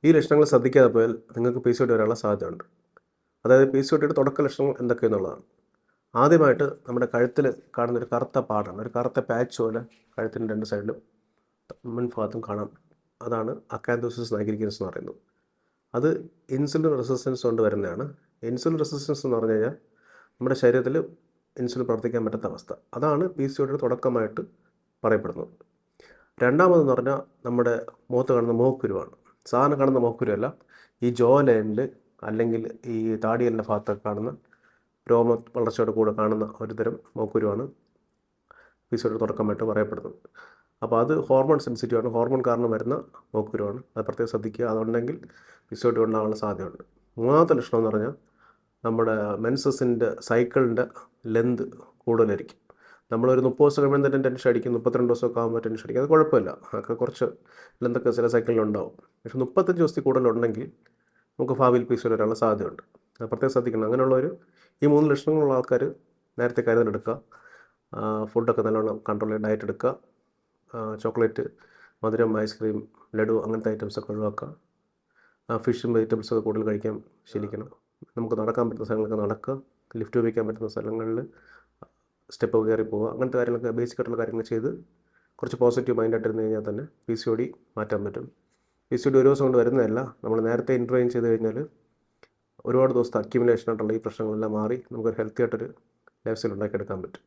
ഈ ലക്ഷണങ്ങൾ ശ്രദ്ധിക്കാതെ പോയാൽ നിങ്ങൾക്ക് PCOD വരാനുള്ള സാധ്യതയുണ്ട്. അതായത് PCODയുടെ തുടക്ക ലക്ഷണങ്ങൾ എന്തൊക്കെയെന്നുള്ളതാണ്. ആദ്യമായിട്ട് നമ്മുടെ കഴുത്തിൽ കാണുന്നൊരു കറുത്ത പാടാണ്, ഒരു കറുത്ത പാച്ച് പോലെ കഴുത്തിൻ്റെ 2 സൈഡിലും മുൻഭാഗത്തും കാണാം. അതാണ് അക്കാന്തോസിസ് നൈഗ്രിക്കൻസ് എന്ന് പറയുന്നത്. അത് ഇൻസുലിൻ റെസിസ്റ്റൻസ് കൊണ്ട് വരുന്നതാണ്. ഇൻസുലിൻ റെസിസ്റ്റൻസ് എന്ന് പറഞ്ഞു കഴിഞ്ഞാൽ നമ്മുടെ ശരീരത്തിൽ ഇൻസുലിൻ പ്രവർത്തിക്കാൻ പറ്റാത്ത അവസ്ഥ. അതാണ് PCODയുടെ തുടക്കമായിട്ട് പറയപ്പെടുന്നത്. രണ്ടാമതെന്ന് പറഞ്ഞാൽ നമ്മുടെ മുഖത്ത് കാണുന്ന മുഖക്കുരുവാണ്. സാധാരണ കാണുന്ന മുഖക്കുരുവല്ല, ഈ ജോ ലൈനിൽ അല്ലെങ്കിൽ ഈ താടിയലിൻ്റെ ഭാഗത്തൊക്കെ കാണുന്ന രോമ വളർച്ചയോടെ കൂടെ കാണുന്ന ഒരു തരം മുഖക്കുരുവാണ് PCODയുടെ തുടക്കമായിട്ട് പറയപ്പെടുന്നത്. അപ്പോൾ അത് ഹോർമോൺ സെൻസിറ്റീവാണ്, ഹോർമോൺ കാരണം വരുന്ന മുഖക്കുരുവാണ്. അത് പ്രത്യേകം ശ്രദ്ധിക്കുക. അതുണ്ടെങ്കിൽ PCOD ഉണ്ടാകാനുള്ള സാധ്യതയുണ്ട്. മൂന്നാമത്തെ ലക്ഷണം എന്ന് പറഞ്ഞാൽ നമ്മുടെ മെൻസസിൻ്റെ സൈക്കിളിൻ്റെ ലെന്ത് കൂടുതലായിരിക്കും. നമ്മളൊരു 30 ദിവസം കഴിയുമ്പോൾ തന്നെ ടെൻഷൻ അടിക്കും, 32 ദിവസമൊക്കെ ആകുമ്പോൾ ടെൻഷൻ അടിക്കും. അത് കുഴപ്പമില്ല, അതൊക്കെ കുറച്ച് ലെന്തൊക്കെ ചില സൈക്കിളിലുണ്ടാവും. പക്ഷേ 35 ദിവസത്തിൽ കൂടുതലുണ്ടെങ്കിൽ നമുക്ക് ഭാവിയിൽ PCOD വരാനുള്ള സാധ്യതയുണ്ട്. അത് പ്രത്യേകം ശ്രദ്ധിക്കണം. അങ്ങനെയുള്ളവർ ഈ 3 ലക്ഷണങ്ങളുള്ള ആൾക്കാർ നേരത്തെ കരുതലെടുക്കുക. ഫുഡൊക്കെ നല്ലോണം കൺട്രോൾ ചെയ്ത് ഡയറ്റ് എടുക്കുക. ചോക്ലേറ്റ്, മധുരം, ഐസ്ക്രീം, ലഡു അങ്ങനത്തെ ഐറ്റംസൊക്കെ ഒഴിവാക്കുക. ഫിഷും വെജിറ്റബിൾസൊക്കെ കൂടുതൽ കഴിക്കാൻ ശീലിക്കണം. നമുക്ക് നടക്കാൻ പറ്റുന്ന സ്ഥലങ്ങളൊക്കെ നടക്കുക. ലിഫ്റ്റ് ഉപയോഗിക്കാൻ പറ്റുന്ന സ്ഥലങ്ങളിൽ സ്റ്റെപ്പ് കയറി പോവുക. അങ്ങനത്തെ കാര്യങ്ങളൊക്കെ ബേസിക് ആയിട്ടുള്ള കാര്യങ്ങൾ ചെയ്ത് കുറച്ച് പോസിറ്റീവ് മൈൻഡായിട്ടിരുന്ന് കഴിഞ്ഞാൽ തന്നെ PCOD മാറ്റാൻ പറ്റും. PCOD ഒരു ദിവസം കൊണ്ട് വരുന്നതല്ല. നമ്മൾ നേരത്തെ ഇൻട്രെയിൻ ചെയ്ത് കഴിഞ്ഞാൽ ഒരുപാട് ദിവസത്തെ അക്യുമുലേഷൻ ആയിട്ടുള്ള ഈ പ്രശ്നങ്ങളെല്ലാം മാറി നമുക്കൊരു ഹെൽത്തി ആയിട്ടൊരു ലൈഫ് സ്റ്റൈൽ ഉണ്ടാക്കിയെടുക്കാൻ പറ്റും.